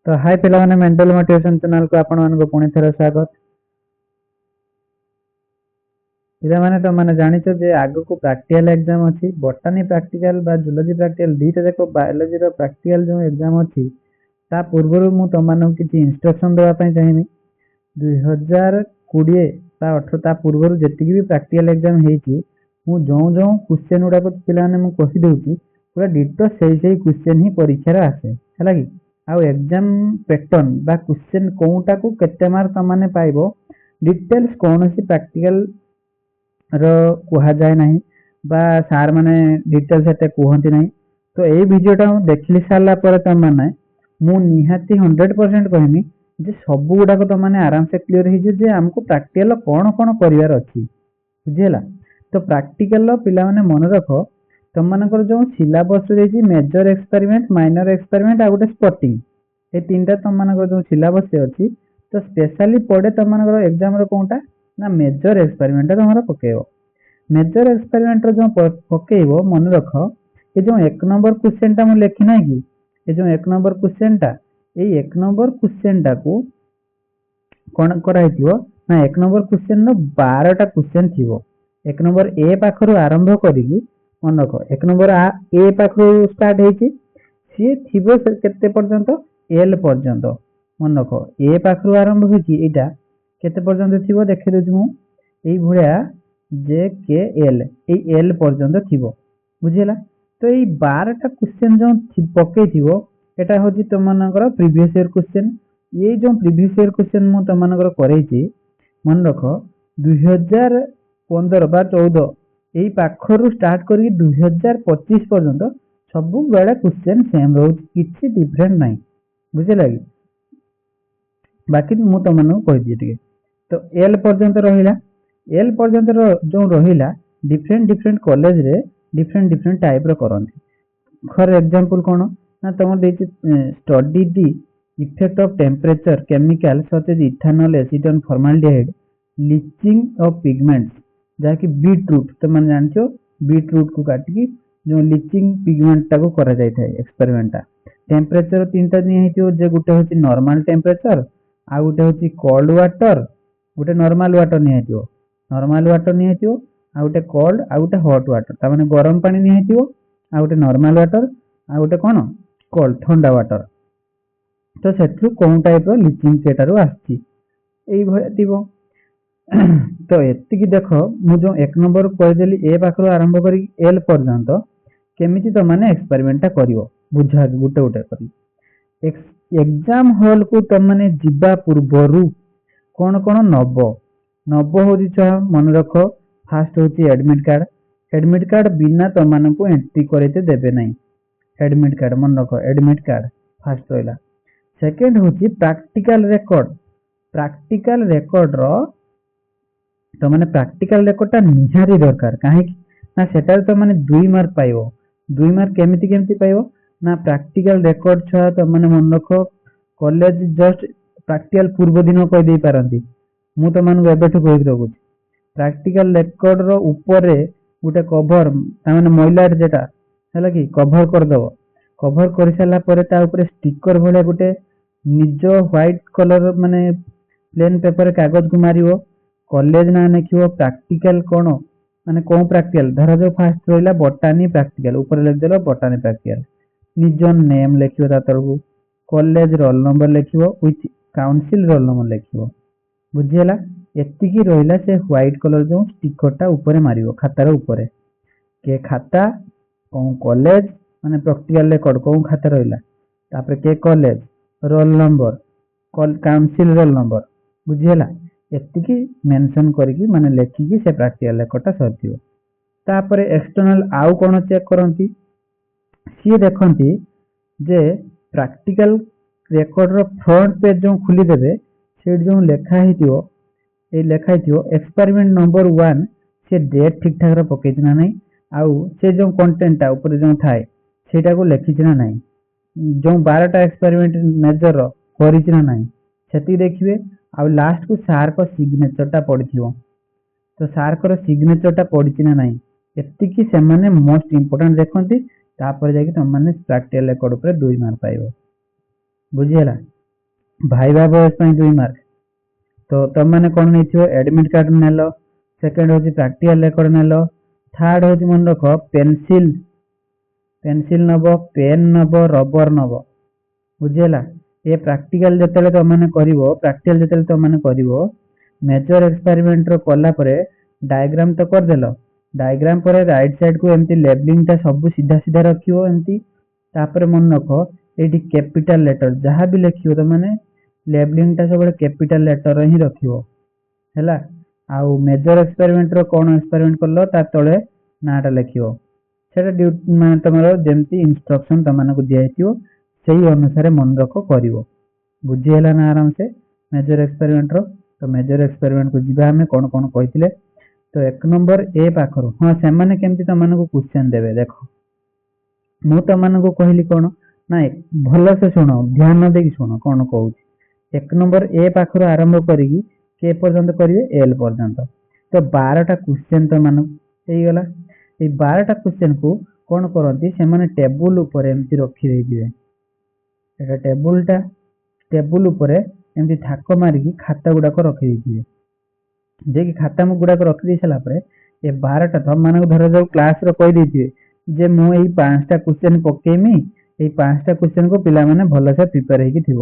तो हाय पिलाने mental motivation channel को आपण मानको पुणी थरे स्वागत। पिला माने तो माने जानिछो जे आगो को प्रैक्टिकल एग्जाम अछि, बॉटनी प्रैक्टिकल बा जूलॉजी प्रैक्टिकल दीटा जाको बायोलॉजी रो प्रैक्टिकल जो एग्जाम अछि ता पूर्वरु मु तो मानको किछि इंस्ट्रक्शन देबा पई चाहिनी। 2020 ता 18 ता पूर्वरु जेतिकि भी प्रैक्टिकल एग्जाम हेछि मु जो जो क्वेश्चन उडा को पिला माने मु कहि देउछि पूरा डिटो सेही क्वेश्चन ही परीक्षा रे आसे हला कि आउ एग्जाम पैटर्न बा क्वेश्चन कोउटा को केते मार्क तमाने पाइबो डिटेल्स कोनोसी प्रैक्टिकल रो कुहा जाय नाही बा सार माने डिटेल्स एते कहंती नाही। तो ए वीडियोटा देखली सारला पर तमाने मु निहाती 100% कहमी जे सब गुडा को तमाने आराम से क्लियर हे जे हमको प्रैक्टिकल कोन कोन करिवार अछि बुझेला। तो प्रैक्टिकल पिला माने मन रखो तमनकर जो सिलेबस रेजी मेजर एक्सपेरिमेंट माइनर एक्सपेरिमेंट आ गोटे स्पॉटिंग ए तीनटा तमनकर जो सिलेबस अछि तो स्पेशली पड़े तमनकर एग्जाम रो कोनटा ना मेजर एक्सपेरिमेंट तमरा पकेइबो। मेजर एक्सपेरिमेंट रो जो पकेइबो मन रखो ए जो एक नंबर क्वेश्चन ता म लिखि नै कि ए जो एक नंबर क्वेश्चन ता ए एक नंबर क्वेश्चन ता को कोन कराइतियो ना एक नंबर क्वेश्चन नो 12 टा क्वेश्चन थिबो। एक नंबर ए पाखरु आरंभ करिकि मन रखो एक नंबर ए पाखरु स्टार्ट हेछि सी थिबो केते पर्यंत एल पर्यंत मन रखो ए पाखरु आरंभ होछि एटा केते पर्यंत थिबो देखि दउछु मु एई भुया जे के एल ए एल पर्यंत थिबो बुझिला। तो एई 12 टा क्वेश्चन जो पके थिबो एटा होछि तमनकर प्रीवियस ईयर क्वेश्चन। ये जो प्रीवियस ईयर क्वेश्चन मु तमनकर करैछि मन रखो 2015 बा 14 एई पाखरु स्टार्ट करी 2025 पर्यंत सब बेले क्वेश्चन सेम रहउछि किछि डिफरेंट नाही बुझिला कि बाकी मु तमनु कहि दिए ठीक। तो एल पर्यंत रहिला एल पर्यंत जो रहिला डिफरेंट कॉलेज रे डिफरेंट टाइप रो करंती। फॉर एग्जांपल कोन ना तम देछि study the effect of temperature chemical such as ethanol acetone formaldehyde leaching of pigments जाकि बीट रूट तो मन जानछो बीट रूट को काटी जो लीचिंग पिगमेंट ता को करा जाय थाए एक्सपेरिमेंट ता। टेंपरेचर तीनटा नि हेतियो जे गुटे होछि नॉर्मल टेंपरेचर आ गुटे होछि कोल्ड वाटर गुटे नॉर्मल वाटर नि हेतियो नॉर्मल वाटर नि हेतियो आ गुटे कोल्ड आ गुटे हॉट वाटर ता माने गरम पानी नि हेतियो आ गुटे नॉर्मल वाटर आ गुटे कोन कोल्ड ठंडा वाटर। तो सेथु कोन टाइप रो लीचिंग सेटारो आछि एई भय दिबो। तो एतिकी देखो मु जो एक नंबर कहि देली ए पाखरो आरंभ करी एल पर्यंत केमिति तो माने एक्सपेरिमेंट ता करिवो बुझा गुटे गुटे करी एग्जाम हॉल को तो माने जिबा पूर्वरु कोन कोन नब होजी छ मन रखो। फास्ट होची एडमिट कार्ड बिना तो माने को एंट्री करते देबे नाही एडमिट कार्ड मन रखो एडमिट कार्ड फास्ट रहला। सेकंड होची प्रैक्टिकल रिकॉर्ड रो तो माने प्रैक्टिकल रिकॉर्ड ता निहारी दरकार काहे ना सेटा तो माने 2 मार्क पाइबो 2 मार्क केमिति पाइबो ना प्रैक्टिकल रिकॉर्ड छ तो माने मन रखो कॉलेज जस्ट प्रैक्टिकल पूर्व दिन कहि दे पारंती मु तो माने एबेठु कहि दउछि प्रैक्टिकल रिकॉर्ड रो ऊपर गुटे कवर ता माने मइलार जेटा हला कि कवर कर दबो कवर कर साला परे ता ऊपर स्टिकर भले गुटे निज व्हाइट कलर माने प्लेन पेपर कागज को मारिवो कॉलेज ना लिखिवो प्रैक्टिकल कोन माने कोन प्रैक्टिकल धरा जो फास्ट रहला बॉटनी प्रैक्टिकल ऊपर लिख देलो बॉटनी प्रैक्टिकल निज नेम लिखिवो ता तरगु कॉलेज रोल नंबर लिखिवो विथ काउंसिल रोल नंबर लिखिवो बुझियला। एतिकी रहिला से व्हाइट कलर जो स्टिकर ता ऊपर मारिवो खातार ऊपर के खाता कोन कॉलेज माने प्रैक्टिकल रिकॉर्ड कोन खाता रहिला तापर के college roll number council roll number बुझियला एतिकी मेंशन करिकि माने लेखिकि से प्रैक्टिकल रिकॉर्ड ता सरथियो। तापर एक्सटर्नल आउ कोन चेक करंती सी देखंती जे प्रैक्टिकल रिकॉर्ड रो फ्रंट पेज जो खुली देबे से जो लेखा हितियो ए लेखा हितियो एक्सपेरिमेंट नंबर 1 से डेट ठीक ठाक रो पकेछ ना नै आउ से जो कंटेंट ता ऊपर जो थाए सेटा को लेखिछ ना नै जो 12 टा एक्सपेरिमेंट मेजर रो करिछ ना नै सेति देखिबे आ लास्ट को सार को सिग्नेचर ता पड़िथियो तो सार को सिग्नेचर ता पड़िछ ना नै एतिकी से माने मोस्ट इंपोर्टेंट देखंती तापर जाके तुम माने प्रैक्टिकल रिकॉर्ड ऊपर 2 मार्क पाइबो बुझियला। Viva boys 2 mark. तो तुम मैंने कौन नहीं एडमिट कार्ड नेल, सेकेंड हूँ प्रैक्टिकल रिकॉर्ड नेल, थर्ड हूँ मन रख पेंसिल पेंसिल नब, पेन नब, रबर नब। बुझीगला। ये प्रैक्टिकल जिते तुम मैंने प्रैक्टिकल जिते तुम मैंने मेजर एक्सपेरिमेंट रो कला परे डायग्राम तो करदेल, डायग्राम पर राइट साइड को एमती लेबलिंग टा सब सीधा सीधा रखियो एमती। तापर मन रख ये कैपिटल लेटर जहाँ भी लिखियो तो मैंने लेबलिंग टा सब कैपिटल लेटर ही रखियो हैला। आउ मेजर एक्सपेरिमेंट रो कौन एक्सपेरिमेंट करलो ता तळे नाटा लिखियो। सेटा ड्यूटी तुमरो जेमती इंस्ट्रक्शन तुमको दिखाई से अनुसार मन रख कर। बुझीगला ना आराम से मेजर एक्सपेरिमेंट रो। तो मेजर एक्सपेरिमेंट को जीवा हमें कौन कौन कही। तो 1 नंबर ए पाखर हाँ से केमती तुमको क्वेश्चन देवे देख मु तुमको कहली कौन ना भल से शुण ध्यान देकी शुण कौन कहूँ। 1 नंबर ए पाखर आरंभ करी के पर्यंत करेंगे एल पर्यंत। तो 12टा क्वेश्चन तुमगला ये 12टा क्वेश्चन को कौन करती से टेबुल उपर एमती रखी दे टेबुलटा टेबुल उपर एमती थाक मारिकी खाता गुड़ाक रखी दे जे खाता गुड़ाक रखी सारापर ये 12टा तुम धर जो क्लास कहीदे जे मुझे 5टा क्वेश्चन पकेमी ये 5टा क्वेश्चन को पिला माने भल से प्रिपेयर होगी थी।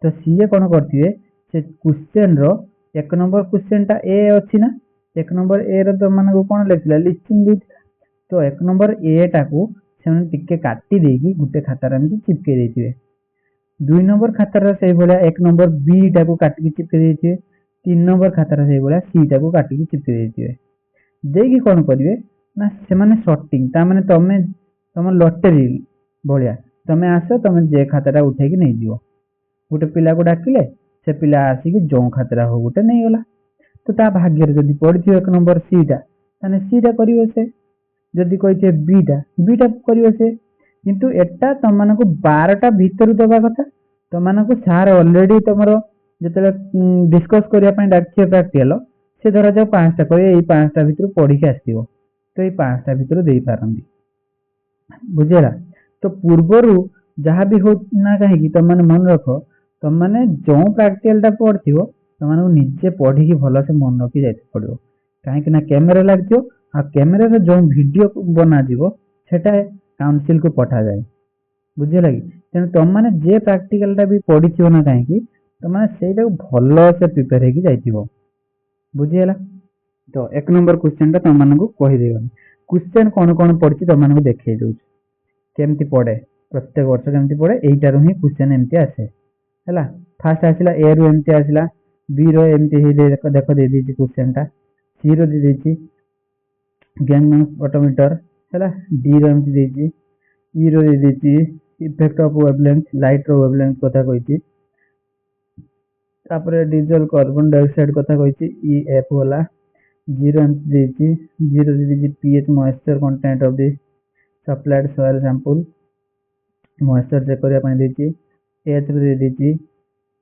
तो सीए कौन करते से क्वेश्चन रो 1 नंबर क्वेश्चन टा ए अच्छी ना 1 नंबर ए रो तुमको कौन लिखला लिस्टिंग। तो 1 नंबर ए टाकू से टिके काटी देकी गोटे खातार एमती चिपके देते। 2 नंबर खातार से 1 नंबर बी टाकू काटिकी चिपके देते। 3 नंबर खातार से सी टाकू काटिकी चिपके देते। देकी कौन करेंगे ना से सर्टिंग ताने तुम तुम लटेरी भाया तुम आस तुम जे खाताटा उठेकी नहीं जीव गोटे पिला को डाकिले से पिला आसिक जो खाताटा हो गोटे नहीं गला। तो ता भाग्य जदि पड़ी 1 नंबर सीटा ताने सीटा करियो से जदि कही बीटा बीटा करियो से किंतु एटा तुमको 12टा भीतर देवा कथा तुमको सार ऑलरेडी तुम जो डिस्कस करने डाक प्रैक्टिकल से धरा जाओ 5टा कहे 5टा भीतर पढ़ी आसो तो ये 5टा भीतर दे पारती। बुझेगा। तो पूर्वर जहाँ भी हो ना कहीं तुम मन रख तुम जो प्रैक्टिकल पढ़ तुमको निजे पढ़ी भल से मन रखी जाए पड़ो कहीं कैमेरा लगे आ कैमेरा जो वीडियो बना सेटा काउंसिल को पठा जाए। बुझे लगी तेणु तुम मैंने जे प्रैक्टिकल भी पढ़ी ना कहीं तुम से भल से प्रिपेयर होगी जाइए। बुझीगला। तो 1 नंबर क्वेश्चन टा तुमको कहीदे क्वेश्चन कौन कौन पड़ी तुमको देखे दूँ केमती पड़े प्रत्येक वर्ष केमती पड़े यहीटार ही क्वेश्चन एमती आसे है। फास्ट आसला ए रु एमती आसला बी रो एमती देख दे दी क्वेश्चन टा सी रो दे दी गैंग ऑटोमीटर है डी रो एमती देती ई रो दे दी इफेक्ट ऑफ वेवलेंथ लाइट रो वेवलेंथ कथा कही डीजल कार्बन डाइऑक्साइड कथा कही ई एफ वाला जीरो एमती देती जीरो दे दी pH moisture content of the supplied soil sample moisture check करने देती एच दे दी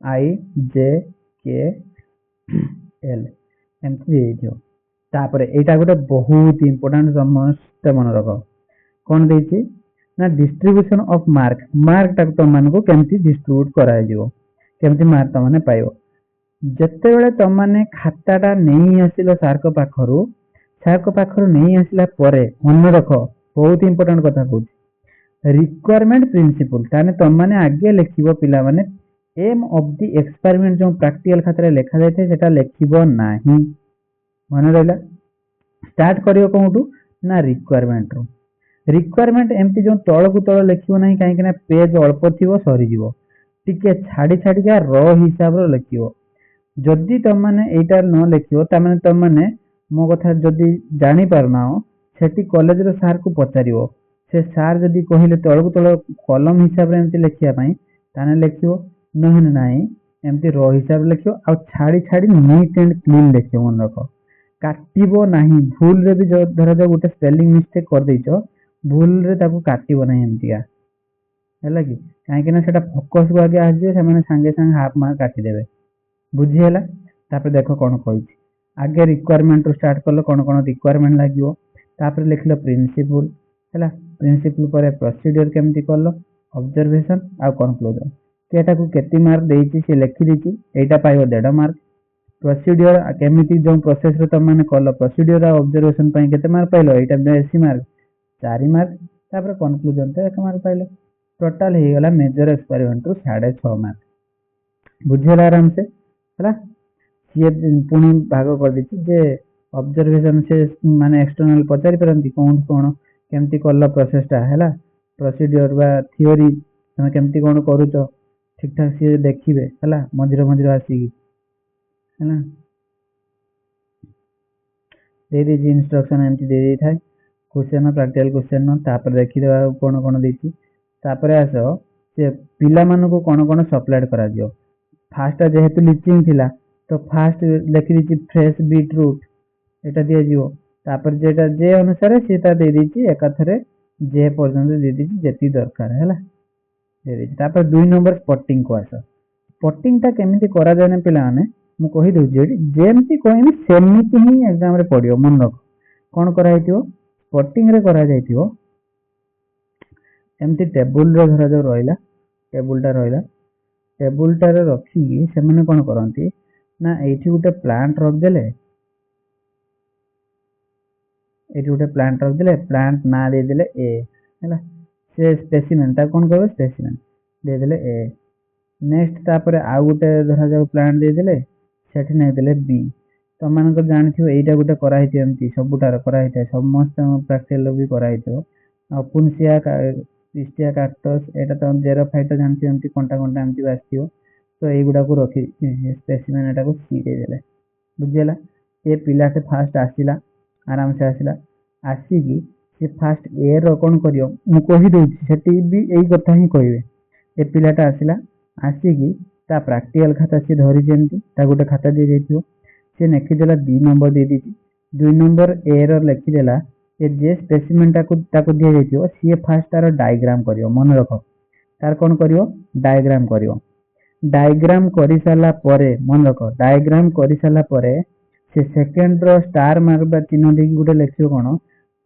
आई जे के एल एमती दे तापर यहाँ गोटे बहुत इंपोर्टाट समस्त मन रख कौन देती ना डिस्ट्रीब्यूशन ऑफ मार्क मार्क टाक तुमको केमती डिस्ट्रीब्यूट करमती मार्क तुमने पाइब जिते बड़े तुमने खाताटा नहीं आसिल सार पाखर नहीं आसला मन रख बहुत इंपोर्टाट कथा कहूँ रिक्वायरमेंट प्रिंसिपल ताने तुमने आगे लिखिबो पिला माने एम ऑफ द एक्सपेरिमेंट जो प्रैक्टिकल खातार लिखा जाए सेटा लिखिबो नाही मन रहा। स्टार्ट करियो कोठू ना रिक्वायरमेंट रो रिक्वायरमेंट एमती जो तल को तल लिखिबो नाही कहीं पेज अल्प थी सरी टिके छाड़ी छाड़िका रो हिसाब रो लिखिबो जदि तुमने एटार न लिखिबो तामाने तुमने मो कथा जदि जानि पारना सेठी कॉलेज रो सार को पचारिबो से सार जदि कहले तल को तल कलम हिसाब रे एमती लिखिया पई ताने लिखिबो नहने नाही एमती रो हिसाब लिखिबो आ छाड़ी छाड़ी नीट एंड क्लीन लिखिबो मन रख काटिबो नाही भूल रे भी जो धरा जो गोटे स्पेलिंग मिस्टेक कर देइछो भूल रे ताको काटिबो नाही एमतिया हैला कि काहे ना सेटा फोकस को आगे आजे से माने संगे संग हाफ मार्क काटी देबे। बुझी हैला। तापर देखो कोन कहूची आगे रिक्वायरमेंट रो स्टार्ट करलो कोन कोन रिक्वायरमेंट लागियो तापर लिखलो प्रिंसिपल हैला प्रिंसिपल पर प्रोसीजर केमती करलो ऑब्जर्वेशन आ कंक्लूजन केटाकू केती मार्क देइछि से लिखि देछि एटा पाइबो 1.5 मार्क। प्रोसीड्यूर केमिति जो प्रोसेस रो तुम माने कल प्रोसीड्यूर ऑब्जर्वेशन पई केते मार्क पाइलो एटा 80 मार्क 4 मार्क तापर कंक्लूजन तो 1 मार्क पाइलो। टोटल हे गला मेजर एक्सपेरिमेंट रो 6.5 मार्क। बुझिला आराम से हला ये पुणी भाग कर देछि जे ऑब्जर्वेशन से माने एक्सटर्नल पचारि परंती कोन कोन केमती कल प्रोसेसटा है प्रोसीड्यूर बा थियोरी तुम केमती कौन करुच ठीक ठाक सी देखिए है मझे मझे आसिक है दे दीजिए इंस्ट्रक्शन एमती दे दी था क्वेश्चन प्रैक्टिकल क्वेश्चन तापर देखिए कौन कौन देती तापर आस से पिला मानू कौन कौन सप्लाइड करा दियो। फास्ट जेहेतु लिचिंग थिला तो फास्ट लिखि दी फ्रेश बीटरूट एटा दिया जीवो तापर जेटा जे अनुसार सेटा दे दीची एकाथरे जे पर्यंत दे दीची जेती दरकार है दे दीची। तापर 2 नंबर स्पॉटिंग को आस स्पॉटिंग ता केमिति करा जाने पिला माने मु कहि दउची जेमति कहनी सेमिति ही एग्जाम रे पडियो मन रख कोन करा हेतियो स्पॉटिंग रे करा जाइतियो एमती टेबुल रे धरा जो रहिला टेबुलटा रे रखी से माने कोन करंती ना एठी गुटे प्लांट रख देले एठी गोटे प्लांट रख देले प्लांट ना दे देले ए हैला से स्पेसिमेन ता कोन कहबे स्पेसिमेन दे देले ए नेक्स्ट तापर आ गोटे धरा जाऊ प्लांट दे देले सेठी नै देले बी तो मान को जानिथियो एटा गोटे करा हिते एमती सबुटार करा हिते समस्त प्रैक्टिकल भी करा हितो आ पुनसिया पिस्टिया काक्टस एटा तो जेरोफाइट जानथि एमती कोंटा कोंटा एमती बास्थियो तो एई गुडा को रखि स्पेसिमेन एटा को सी दे देले बुझियला ए पिला के फास्ट आसिला आराम से आसिला आसिकी से फास्ट ए रो कोन करियो मु कहि दउछि सेठी भी एई कथा ही कहबे ए पिलाटा आसिला आसिकी ता प्रैक्टिकल खाता से धरि जेंती ता गोटे खाता दे देथियो से नेखि देला 2 नंबर दे दीची 2 नंबर ए रो लिखि देला ए जे स्पेसिमेन ता को दे देथियो सी फास्ट तार डायग्राम करियो मन रखो तार कोन करियो डायग्राम करि साला परे मन रखो डायग्राम करि साला परे से सेकंड रो स्टार मार्क चिन्ह देकी गोटे लिखियो कोन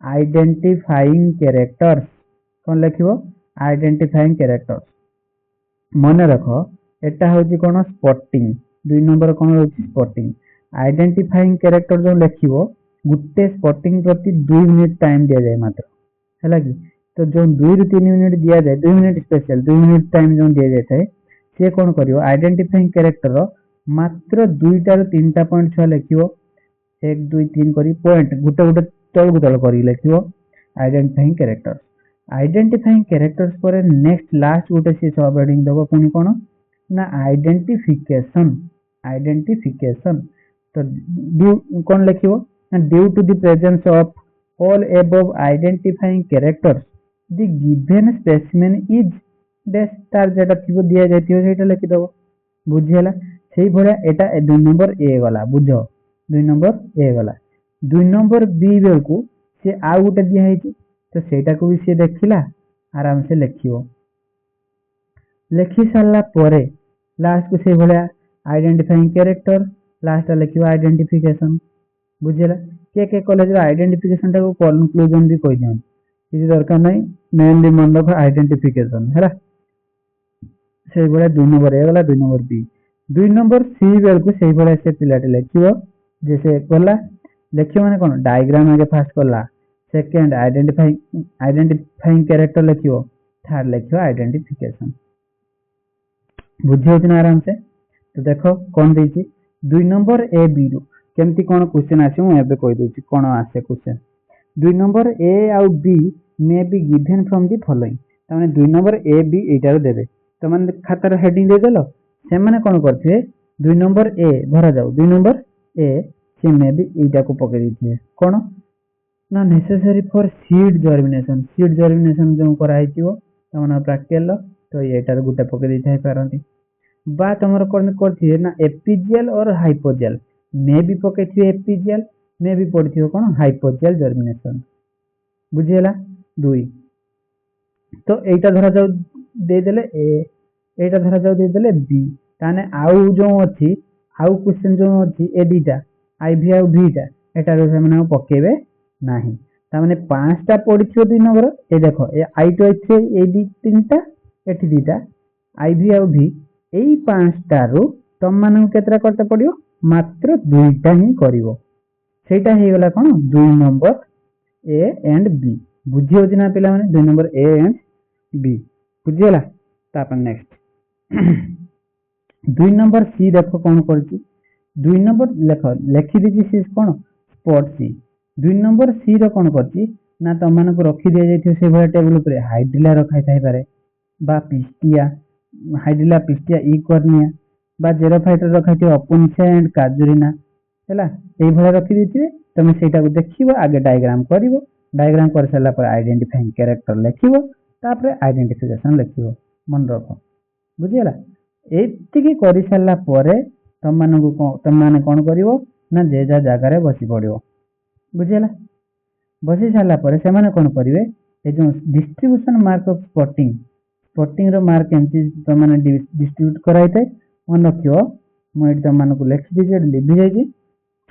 आइडेंटिफाइंग कैरेक्टर्स कोन लिखियो आइडेंटिफाइंग कैरेक्टर्स मन रखो एटा होची कोन स्पॉटिंग 2 नंबर कोन होची स्पॉटिंग आइडेंटिफाइंग कैरेक्टर जो लिखियो गुटे स्पॉटिंग प्रति 2 मिनिट टाइम दिया जाए मात्र हैला कि तो जो 2 ରୁ 3 मिनिट दिया जाए 2 मिनिट स्पेशल 2 मिनिट टाइम जो दिया जाए थाए से कोन करियो आइडेंटिफाइंग कैरेक्टर मात्र 2टा ରୁ 3टा पॉइंट छ लिखियो 1 2 3 करी पॉइंट गुटे गुटे तळ गुतळ करी लिखियो आइडेंटिफाइंग कैरेक्टर्स पर नेक्स्ट लास्ट गुटे से सब हेडिंग दबो पुनी कोन ना आइडेंटिफिकेशन तो ड्यू कौन लिखियो due to the presence of all above identifying characters the given specimen is dash तार जेटा थिबो दिया जायतियो सेटा लिखि दबो बुझियला सेही भलिया एटा 2 नंबर ए गला बुझो 2 नंबर ए गला 2 नंबर बी बेलकू से आ गुटे दिया हेछि तो सेटा को भी से देखिला आराम से लिखियो लिखि सारला परे लास्ट को से भलिया आइडेंटिफाइंग कैरेक्टर लास्ट लिखियो आइडेंटिफिकेशन बुझिला के कॉलेज रो आइडेंटिफिकेशन टा को कंक्लूजन भी कहि दियन किसी दरकार नै मेनली मन रखो आइडेंटिफिकेशन हैला से भलिया 2 नंबर ए गला 2 नंबर बी 2 नंबर सी बेल को से भलिया से पिलाटे लिखियो जैसे कहला लिखियो माने कोन डायग्राम आगे फास्ट करला सेकंड आइडेंटिफाइंग कैरेक्टर लिखियो थर्ड लिखियो आइडेंटिफिकेशन बुझियो ना आराम से तो देखो कौन देछि 2 नंबर ए बी रो केमती कोन क्वेश्चन आसी मु एबे कहि दोछि कोन आसे क्वेश्चन 2 नंबर ए आउ B may be given from the following तमाने 2 नंबर ए बी एटा रो देबे तो माने खातार हेडिंग दे देलो से माने कोन करथिए 2 नंबर ए धरा जाऊ 2 नंबर ए से मे बी एटा को पके दिथिए कोन ना नेसेसरी फॉर सीड जर्मिनेशन जो कराइतियो तमाने प्रैक्टिकल तो एटा रो गुटे पके दिथाय पारंती बा तमर कोन करथिए ना एपिजियल और हाइपोजियल मे भी पकेथिए एपिजियल मे भी पड़थियो कोन हाइपोजियल जर्मिनेशन बुझियला 2 तो एटा धरा जाऊ दे देले ए एटा धरा जाऊ दे देले बी ताने आउ जो अछि आउ क्वेश्चन जो अछि ए दीटा आई भी आउ भीटा एटा रो हमने पकेबे नाही तामाने 5टा पड़थियो 2 नंबर ए देखो ए आई तो एथे ए दी 3टा एठी दीटा IV ଆଉ V ଏଇ 5টাରୁ ତମମାନଙ୍କୁ କେତେଟା କରତେ ପଡିବ ମାତ୍ର 2ଟା ହିଁ କରିବ ସେଇଟା ହେଇଗଲା କଣ 2 ନମ୍ବର A and B ବୁଝି ହଉଛି ନା ପିଲାମାନେ 2 ନମ୍ବର A and B ବୁଝିଗଲା ତାପରେ ନେକ୍ସଟ 2 ନମ୍ବର C ଦେଖ କଣ କରିଛି 2 ନମ୍ବର ଲେଖ ଲେଖିଦେଇଛି ସି କଣ ସ୍ପଟ ସି 2 ନମ୍ବର ସି ର କଣ କରିଛି ନା ତମମାନଙ୍କୁ ରଖି ଦିଆଯାଇଥିବ ସେଇଭଳିଆ ଟେବୁଲ ଉପରେ ହାଇଡ୍ରିଲା ରଖାଯାଇଥାଇପାରେ বা ପିଷ୍ଟିଆ ହାଇଡ୍ରିଲା ପିଷ୍ଟିଆ ଇକର୍ନିଆ বা ଜେରୋଫାଇଟର ରଖାଯାଇଥିବ ଅପୁନ୍ସିଆ ଏଣ୍ଡ କାଜୁରିନା ହେଲା এইଭଳିଆ ରଖିଦେଇଥିବେ ତମେ ସେଇଟାକୁ ଦେଖିବ ଆଗେ ଡାଇଗ୍ରାମ କରିବ ଡାଇଗ୍ରାମ କରିସାରିଲା ପରେ ଆଇଡେଣ୍ଟିଫାଇଂ କ୍ୟାରେକ୍ଟର ଲେଖିବ ତାପରେ ଆଇଡେଣ୍ଟିଫିକେସନ ଲେଖିବ ମନେ ରଖ ବୁଝିଗଲା ଏତିକି କରିସାରିଲା ପରେ ତମମାନେ କଣ କରିବ ନା ଯେ ଯା ଜାଗାରେ ବସି ପଡିବ ବୁଝିଗଲା ବସି ସାରିଲା ପରେ ସେମାନେ କଣ କରିବେ ଏ ଯୋଉ ଡିଷ୍ଟ୍ରିବ୍ୟୁସନ ମାର୍କ ଅଫ ସ୍ପଟିଂ ର ମାର୍କ ଏମିତି ତମାନେ ଡିଷ୍ଟ୍ରିବ୍ୟୁଟ କରାଇଥାଏ ମନେ ରଖିବ ମୁଁ ଏଠି ତମମାନଙ୍କୁ ଲେଖିଦେଇଛି ଏଠି ଲିଭି ଯାଇଛି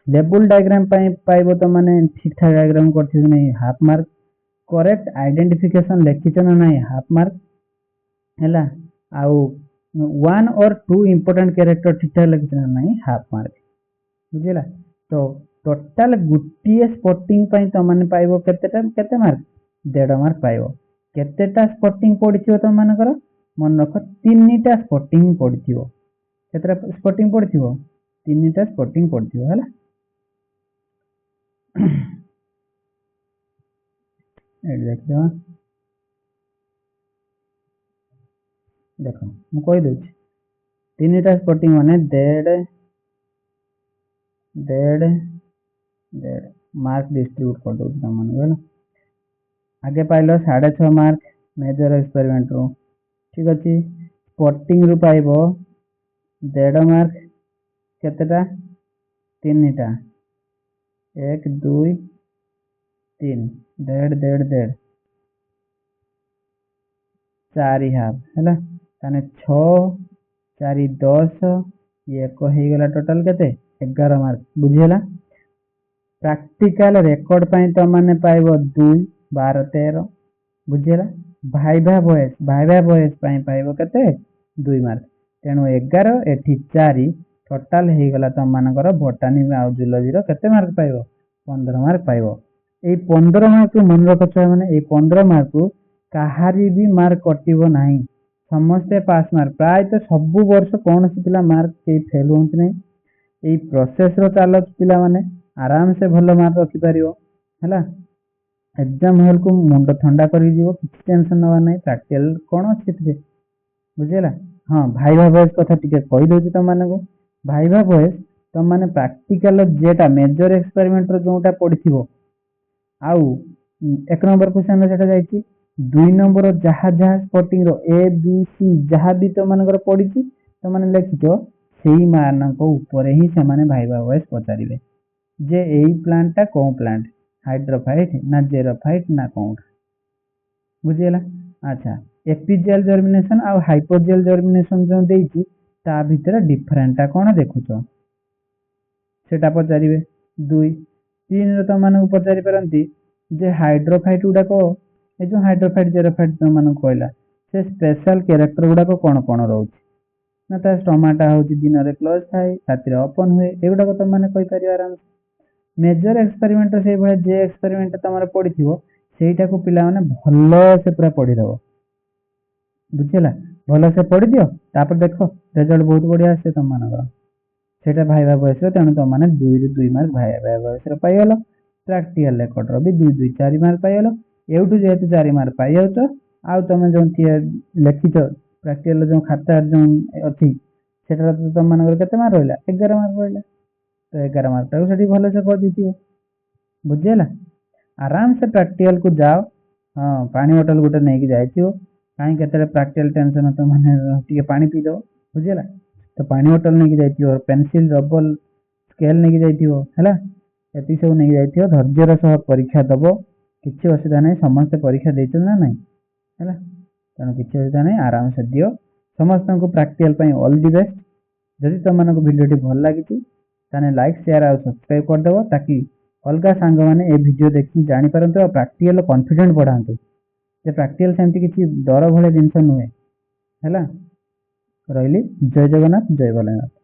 ଲେବୁଲ ଡାଇଗ୍ରାମ ପାଇଁ ପାଇବ ତମାନେ ଠିକ ଠାକ ଡାଇଗ୍ରାମ କରିଥିବ କି ନାହିଁ ହାଫ ମାର୍କ କରେକ୍ଟ ଆଇଡେଣ୍ଟିଫିକେସନ ଲେଖିଛ ନା ନାହିଁ ହାଫ ମାର୍କ ହେଲା ଆଉ 1 or 2 important character ଠିକ ଠାକ ଲେଖିଛ ନା ନାହିଁ ହାଫ ମାର୍କ ବୁଝିଲା ତ ଟୋଟାଲ ଗୋଟିଏ ସ୍ପଟିଂ ପାଇଁ ତମାନେ ପାଇବ କେତେ ମାର୍କ 1.5 ମାର୍କ ପାଇବ କେତେଟା ସ୍ପଟିଂ ପଡିଥିବ ତମମାନଙ୍କର ମନେ ରଖ 3ଟା ସ୍ପଟିଂ ପଡିଥିବ କେତେଟା ସ୍ପଟିଂ ପଡିଥିବ 3ଟା ସ୍ପଟିଂ ପଡିଥିବ ହେଲା ଏଠି ଦେଖିବା ଦେଖ ମୁଁ କହିଦଉଛି 3ଟା ସ୍ପଟିଂ ମାନେ ଦେଢ଼ ମାର୍କ ଡିଷ୍ଟ୍ରିବ୍ୟୁଟ କରିଦଉଛି ତମମାନଙ୍କୁ ହେଲା आगे पाइल 6.5 मार्क मेजर एक्सपेरिमेंट रू ठीक अच्छे स्पटिंग रू पाइब 1.5 मार्क केतेटा 3टा 1 2 3 1.5 4 हाफ है ताने 6 4 10 एक हो गला टोटल केते 11 मार्क बुझीला प्रैक्टिकल रिकॉर्ड पई तो माने पाइब 2 12 13 बुझीला भाइभा वॉइस पई पाइब केते 2 मार्क तेणु 11 एठी 4 टोटल हे गला तम मानकर बोटानी आ जूलॉजी रो केते मार्क पाइब 15 मार्क पाइब ए 15 मार्क मन रख माने ए 15 मार्क कहारी भी मार्क कटिबो नाही समस्ते पास मार्क प्राय तो सब वर्ष कौन सी पिला मार्क के फेल होंत नहीं ए प्रोसेस रो चालत पिला माने आराम से भल मार्क रखि पारियो हैला एग्जाम हॉल को मुंड ठंडा करी जीवो किछि टेंशन नवा नहीं प्रैक्टिकल कोन अछि थे बुझेला हां भाइभा वॉइस कथा टिके कहि दोछि त माने को भाइभा वॉइस त माने प्रैक्टिकल जेटा मेजर एक्सपेरिमेंट रो जोटा पडिथिबो आउ एक नंबर क्वेश्चन जेटा जाईछि 2 नंबर जहा जहा spotting row A B C जहा भी तो मानकर पडिछि त माने लिखितो सेही मानक ऊपर ही से माने भाइभा वॉइस पचारिबे जे एई प्लांट टा को प्लांट हाइड्रोफाइट ना जेरोफाइट ना कौन बुझेला अच्छा एपिजियल जर्मिनेशन आ हाइपोजियल जर्मिनेशन जो देइछि ता भीतर डिफरेंट कोन देखुछो सेटा पचारिबे 2 3 रो त माने पचारि परंती जे हाइड्रोफाइट गुडा को ए जो हाइड्रोफाइट जेरोफाइट तो माने कहला से स्पेशल कैरेक्टर गुडा को कोन रहउछि ना ता स्टोमाटा होछि दिन रे क्लोज थाए राति रे ओपन हुए एगुडा को त माने कहि पारि आराम मेजर एक्सपेरिमेंट से भाई जे एक्सपेरिमेंट तमरे पड़िथिबो सेटा को पिला माने भलो से पूरा पढ़ी दबो बुझिला भलो से पढ़ी दियो तापर देखो रिजल्ट बहुत बढ़िया आसे तम मानकर सेटा भाइबा वॉइस रो तेनु तम माने 2 रे 2 मार्क भाइबा वॉइस रो पाइगलो प्रैक्टिकल रेकॉर्ड रो भी 2 2 4 मार्क पाइगलो एउटु जेतु 4 मार्क पाइ जाउतो आ तमे जो लिखितो प्रैक्टिकल जो खाता जो अछि सेटा तम मानकर केते मार्क रहला 11 मार्क रहला तो 11 मार्क टाको सेठी भलो से कर दीथियो बुझेला आराम से प्रैक्टिकल को जाओ हाँ पानी बोतल गोटे नहीं जाइथियो काई केते प्रैक्टिकल टेंशन तो माने टिके पानी पी दो बुझेला तो पानी बोतल नहीं जाइथियो पेंसिल रबर स्केल नहीं जाइथियो हैला एति सब नहीं जाइथियो धैर्यर सह परीक्षा दबो किछि असुविधा नहीं समस्त परीक्षा देइछन ना नहीं हैला तनो किछि असुविधा नहीं आराम से दियो समस्त को प्रैक्टिकल पई ऑल द बेस्ट जदि तमन को वीडियो टी भल लागिछि ताने लाइक शेयर और सब्सक्राइब कर देबो ताकि अलगा सांग माने ए वीडियो देखि जानि परंतु प्रैक्टिकल कॉन्फिडेंट बढ़ांतु जे प्रैक्टिकल सेमति किछि डर भले जिंस नुहे हैला ରହିଲି। ଜୟ ଜଗନ୍ନାଥ, ଜୟ ଭୋଲେନାଥ।